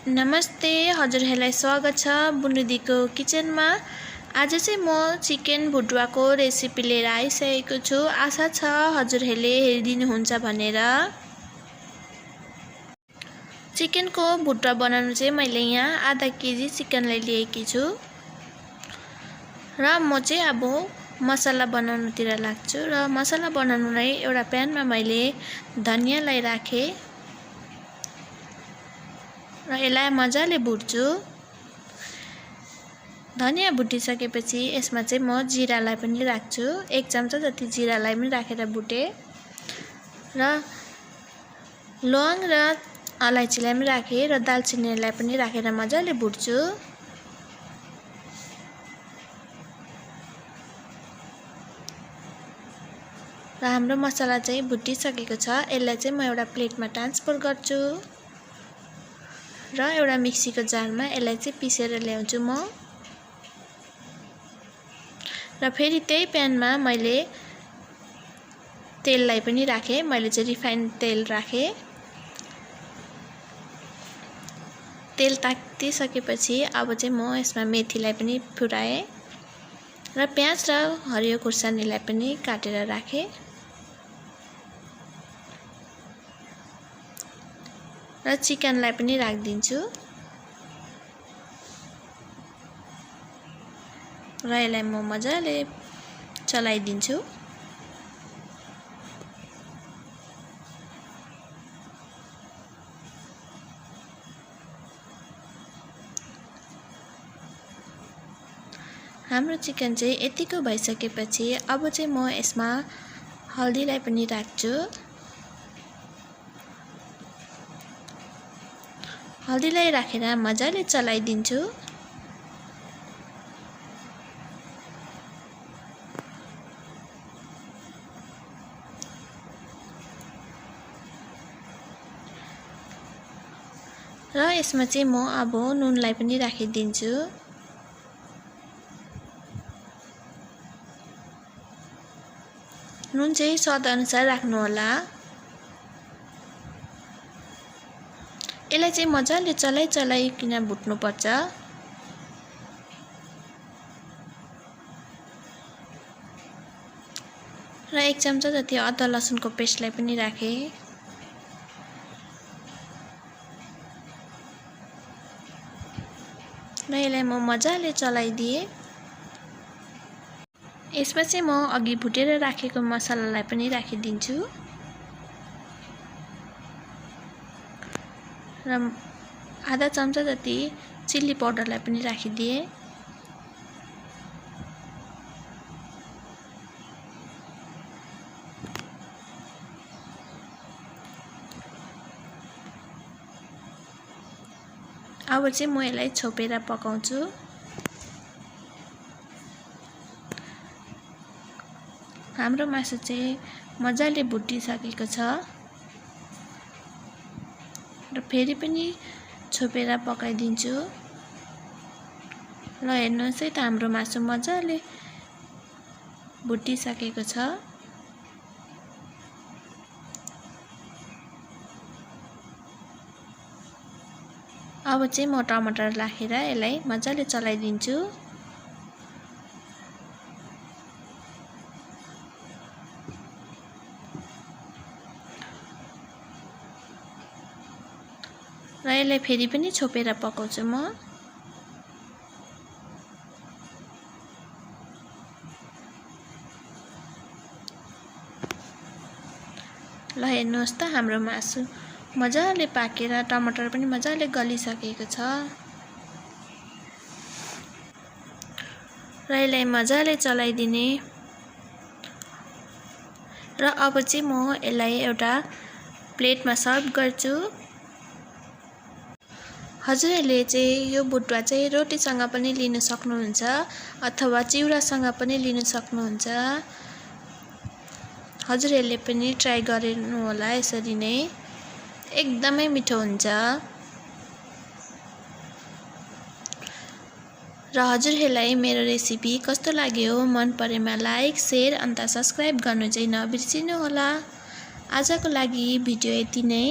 नमस्ते, हजुरहरूलाई स्वागत छ बुनुदीको किचनमा। आज चाहिँ म चिकन भुटुवाको रेसिपी लिएर आइसकेको छु। आशा छ हजुरहरूले हेरिदिनुहुन्छ भनेर। चिकनको भुटुवा बनाउनु चाहिँ मैले यहाँ आधा केजी चिकनलाई लिएकी छु र म चाहिँ अब मसला बनाउनुतिर लाग्छु। र मसला बनाउनुलाई एउटा प्यानमा मैले धनियालाई राखेँ र यसलाई मजाले भुट्छु। धनिया भुटिसकेपछि यसमा चाहिँ म जिरालाई पनि राख्छु। 1 चम्चा जति जिरालाई पनि राखेर भुटे र लवंग र अलैँचीलाई पनि राखेँ र दालचिनीलाई पनि राखेर मजाले भुट्छु। र हाम्रो मसला चाहिँ भुटिसकेको छ। यसलाई चाहिँ म एउटा प्लेटमा ट्रान्सफर गर्छु र एउटा मिक्सीको जारमा यसलाई चाहिँ पिसेर ल्याउँछु म। र फेरि त्यही प्यानमा मैले तेललाई पनि राखेँ। मैले चाहिँ रिफाइन्ड तेल राखेँ। तेल तातिसकेपछि अब चाहिँ म यसमा मेथीलाई पनि फुटाएँ र प्याज र हरियो खुर्सानीलाई पनि काटेर राखेँ र चिकनलाई पनि राखिदिन्छु र यसलाई म मजाले चलाइदिन्छु। हाम्रो चिकन चाहिँ यतिको भइसकेपछि अब चाहिँ म यसमा हल्दीलाई पनि राख्छु। हल्दीलाई राखेर मजाले चलाइदिन्छु। र यसमा चाहिँ म अब नुनलाई पनि राखिदिन्छु। नुन चाहिँ स्वाद अनुसार राख्नु होला। यसलाई चाहिँ मजाले चलाइकन भुट्नुपर्छ। र 1 चम्चा जति अदुवा लसुनको पेस्टलाई पनि राखेँ। र यसलाई म मजाले चलाइदिएँ। यसमा चाहिँ म अघि भुटेर राखेको मसलालाई पनि राखिदिन्छु र आधा चम्चा जति चिल्ली पाउडरलाई पनि राखिदिएँ। अब चाहिँ म यसलाई छोपेर पकाउँछु। हाम्रो मासु चाहिँ मजाले भुटिसकेको छ र फेरि पनि छोपेर पकाइदिन्छु। ल हेर्नुहोस् है त हाम्रो मासु मजाले भुटिसकेको छ। अब चाहिँ म टमाटर राखेर यसलाई मजाले चलाइदिन्छु। र यसलाई फेरि पनि छोपेर पकाउँछु म। ल हेर्नुहोस् त हाम्रो मासु मजाले पाकेर टमाटर पनि मजाले गलिसकेको छ र यसलाई मजाले चलाइदिने। र अब चाहिँ म यसलाई एउटा प्लेटमा सर्भ गर्छु। हजुरहरूले चाहिँ यो भुटुवा चाहिँ रोटीसँग पनि लिन सक्नुहुन्छ अथवा चिउरासँग पनि लिन सक्नुहुन्छ। हजुरहरूले पनि ट्राई गर्नु होला। यसरी नै एकदमै मिठो हुन्छ। र हजुरहरूलाई मेरो रेसिपी कस्तो लाग्यो मन परेमा लाइक, शेयर अन्त सब्स्क्राइब गर्नु चाहिँ नबिर्सिनु होला। आजको लागि भिडियो यति नै।